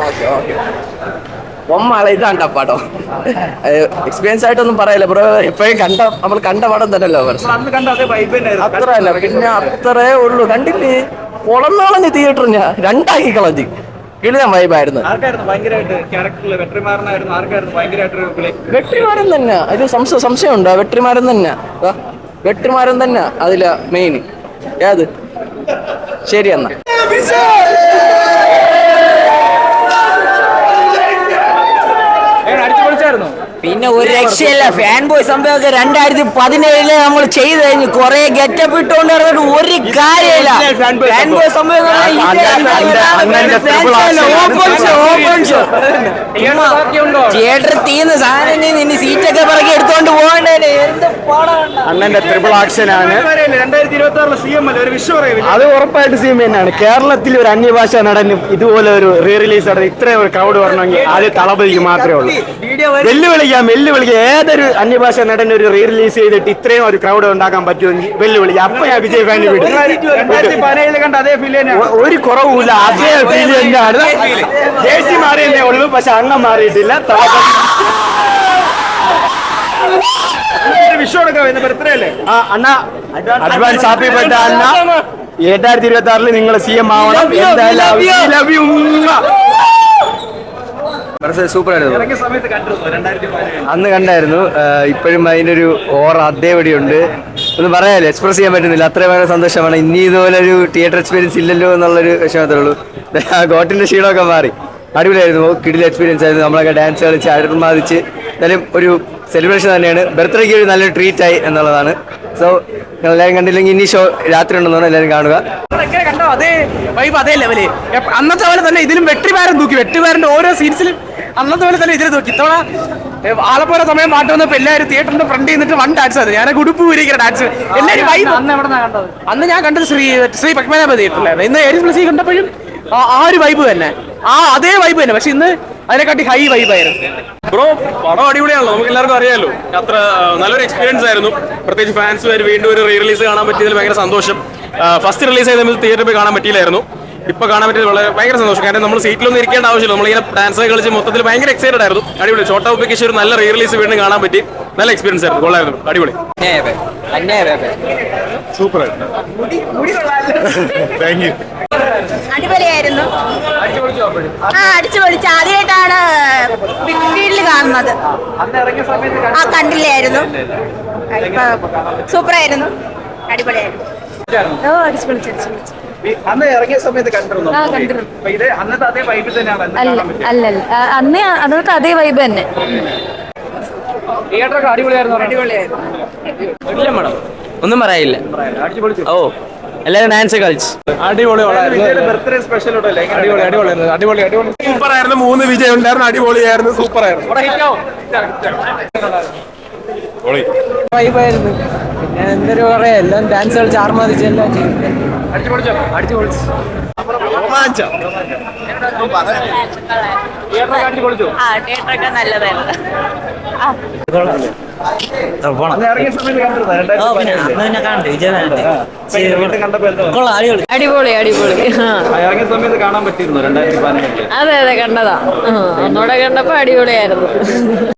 Okay okay ഒമ്മാളെ ഇതാണ്ട പടം experience ആയിട്ടൊന്നും പറയല്ല ബ്രോ. എപ്പോഴും നമ്മൾ കണ്ട പടം തന്നെയല്ലോ അത്ര അല്ല പിന്നെ അത്രേ ഉള്ളൂ. കണ്ടില്ലേ പൊളന്നോളഞ്ഞ് തിയേറ്റർ ഞാൻ രണ്ടാക്കി കളഞ്ഞ് കിളിതം വൈബായിരുന്നു. വെട്രിമാരൻ തന്നെ അതിൽ സംശയമുണ്ടോ? വെട്രിമാരൻ തന്നെ വെട്രിമാരൻ തന്നെ അതില മെയിൻ. ഏത് ശരി എന്നാ പിന്നെ ഒരു രക്ഷയില്ല. ഫാൻ ബോയ് സംഭവമൊക്കെ 2017 നമ്മൾ ചെയ്ത് കഴിഞ്ഞു. കുറെ ഗെറ്റപ്പ് ഇട്ടുകൊണ്ട് നടന്നിട്ട് ഒരു കാര്യമില്ല. ഫാൻ ബോയ് സംഭവം തിയേറ്ററിൽ തീന്ന് സാധനം നിന്നെ സീറ്റൊക്കെ പിറകെ എടുത്തോണ്ട് പോകണ്ടേ. അണ്ണന്റെ ട്രിപ്പിൾ ആക്ഷൻ ആണ്. അത് ഉറപ്പായിട്ട് സിഎം തന്നെയാണ്. കേരളത്തിൽ ഒരു അന്യഭാഷ നടനും ഇതുപോലെ ഒരു റീ റിലീസ് നടത്തി ഇത്രയും ഒരു ക്രൗഡ് വരണമെങ്കിൽ അത് തളപതിക്ക് മാത്രമേ ഉള്ളൂ. വെല്ലുവിളിക്കാം. ഏതൊരു അന്യഭാഷ നടൻ ഒരു റീ റിലീസ് ചെയ്തിട്ട് ഇത്രയും ഒരു ക്രൗഡ് ഉണ്ടാക്കാൻ പറ്റുമെങ്കിൽ വെല്ലുവിളിക്കാം. അപ്പൊ ഞാൻ വിജയ് ഫാനിൽ വിടും. ഒരു കുറവുമില്ല. അതേ ഫീൽ തന്നെയാണ്. ജേഴ്സി മാറിയതേ ഉള്ളൂ, പക്ഷെ അണ്ണം മാറിയിട്ടില്ല. അണ്ണ അഡ്വാൻസ് ഹാപ്പി ബർത്ത്ഡേ അണ്ണ. 2026 നിങ്ങൾ CM ആവണം. സൂപ്പർ ആയിരുന്നു. അന്ന് കണ്ടായിരുന്നു. ഇപ്പോഴും അതിന്റെ ഒരു ഓർ അതേപടിയുണ്ട്. ഒന്നും പറയാല്ലേ, എക്സ്പ്രസ് ചെയ്യാൻ പറ്റുന്നില്ല. അത്രയും ഭയങ്കര സന്തോഷമാണ്. ഇനി ഇതുപോലെ ഒരു തിയേറ്റർ എക്സ്പീരിയൻസ് ഇല്ലല്ലോ എന്നുള്ളൊരു വിഷമത്തേ ഉള്ളൂ. ഗോട്ടിന്റെ ക്ഷീണമൊക്കെ മാറി. അടിപൊളിയായിരുന്നു. കിടിൽ എക്സ്പീരിയൻസ് ആയിരുന്നു. നമ്മളൊക്കെ ഡാൻസ് കളിച്ച് അടർമാദിച്ച് എന്തായാലും ഒരു സെലിബ്രേഷൻ തന്നെയാണ്. ബർത്ത്ഡേക്ക് ഒരു നല്ലൊരു ട്രീറ്റ് ആയി എന്നുള്ളതാണ്. സോ നിങ്ങൾ എല്ലാവരും കണ്ടില്ലെങ്കിൽ ഇനി ഷോ രാത്രി ഉണ്ടെന്നാണ് എല്ലാവരും കാണുക. കണ്ടോ അതേ വൈബ് അതേ ലെവല്. അന്നത്തെ പോലെ തന്നെ ഇതിലും വെട്രിമാരൻ തൂക്കി. വെട്രിമാരന്റെ ഓരോ സീൻസിലും അന്നത്തെ പോലെ തന്നെ ഇതിൽ തൂക്കി. ഇത്തവണ ആലപ്പുഴ സമയം പാട്ട് വന്നപ്പോൾ എല്ലാവരും തിയേറ്ററിന്റെ ഫ്രണ്ട് നിന്നിട്ട് വൺ ഡാൻസ് ആയിരുന്നു. ഞാൻ ഉടുപ്പ് പൂരിക്കുന്ന ഡാൻസ് എല്ലാവരും വൈബ്. അന്ന് ഞാൻ കണ്ടത് ശ്രീ പത്മനാഭ തിയേറ്ററിലായിരുന്നു. ഇന്ന് ഏരിയസ് പ്ലസ് കണ്ടപ്പോഴും ആ ഒരു വൈബ് തന്നെ, അതേ വൈബ് തന്നെ. പക്ഷെ ഇന്ന് അതിനെക്കാട്ടി ഹൈ വൈബായിരുന്നു. ബ്രോ പടം അടിപൊളിയാണല്ലോ, നമുക്ക് എല്ലാവർക്കും അറിയാമല്ലോ. അത്ര നല്ലൊരു എക്സ്പീരിയൻസ് ആയിരുന്നു. പ്രത്യേകിച്ച് ഫാൻസ് വരെ വീണ്ടും ഒരു റീ റിലീസ് കാണാൻ പറ്റിയതിൽ ഭയങ്കര സന്തോഷം. ഫസ്റ്റ് റിലീസ് ചെയ്ത സമയത്ത് തിയേറ്ററിൽ പോയി കാണാൻ പറ്റിയില്ലായിരുന്നു. ഇപ്പൊ കാണാൻ പറ്റിയത് വളരെ ഭയങ്കര സന്തോഷം. കാരണം നമ്മൾ സീറ്റിലൊന്നും ഇരിക്കേണ്ട ആവശ്യമില്ല. നമ്മളിങ്ങനെ ഡാൻസ് കളിച്ച് മൊത്തത്തിൽ ഭയങ്കര എക്സൈറ്റഡ് ആയിരുന്നു. അടിപൊളി. ഷോർട്ട് ഔട്ട് ഒരു നല്ല റീ റിലീസ് വീണ്ടും കാണാൻ പറ്റി. നല്ല എക്സ്പീരിയൻസ് ആയിരുന്നു. കൊള്ളായിരുന്നു. അടിപൊളി. സൂപ്പർ ആയിരുന്നു. Thank you. അടിപൊളിയായിരുന്നു. അടിച്ചു പൊളിച്ച് ആദ്യമായിട്ടാണ് ബിഗ് സ്ക്രീനിൽ കാണുന്നത്. കണ്ടില്ലായിരുന്നു. സൂപ്പറായിരുന്നു. അടിപൊളിയായിരുന്നു. അന്ന് ഇറങ്ങിയ സമയത്ത് കണ്ടിരുന്നു. അന്നത്തെ അതേ വൈബ് തന്നെയാണ്. അന്ന് അന്നത്തെ അതേ വൈബ് തന്നെ. തിയേറ്ററൊക്കെ അടിപൊളിയായിരുന്നു. ഒന്നും പറയില്ല. ഓ എല്ലാവരും ഡാൻസ് കളിച്ച് അടിപൊളി. ബർത്ത്ഡേ സ്പെഷ്യൽ സൂപ്പർ ആയിരുന്നു. 3 വിജയം ഉണ്ടായിരുന്നു. അടിപൊളിയായിരുന്നു. സൂപ്പർ ആയിരുന്നു. വൈബായിരുന്നു. പിന്നെ എന്തൊരു പറയാ, എല്ലാം ഡാൻസ് കളിച്ച് ആർമാദിച്ച് എല്ലാം ചെയ്യും. അടിച്ചു പൊളിച്ചു. തിയേറ്ററൊക്കെ നല്ലതായിരുന്നു. അടിപൊളി അടിപൊളി. കാണാൻ പറ്റിയിരുന്നു 2017. അതെ കണ്ടതാ. ഒന്നൂടെ കണ്ടപ്പോ അടിപൊളിയായിരുന്നു.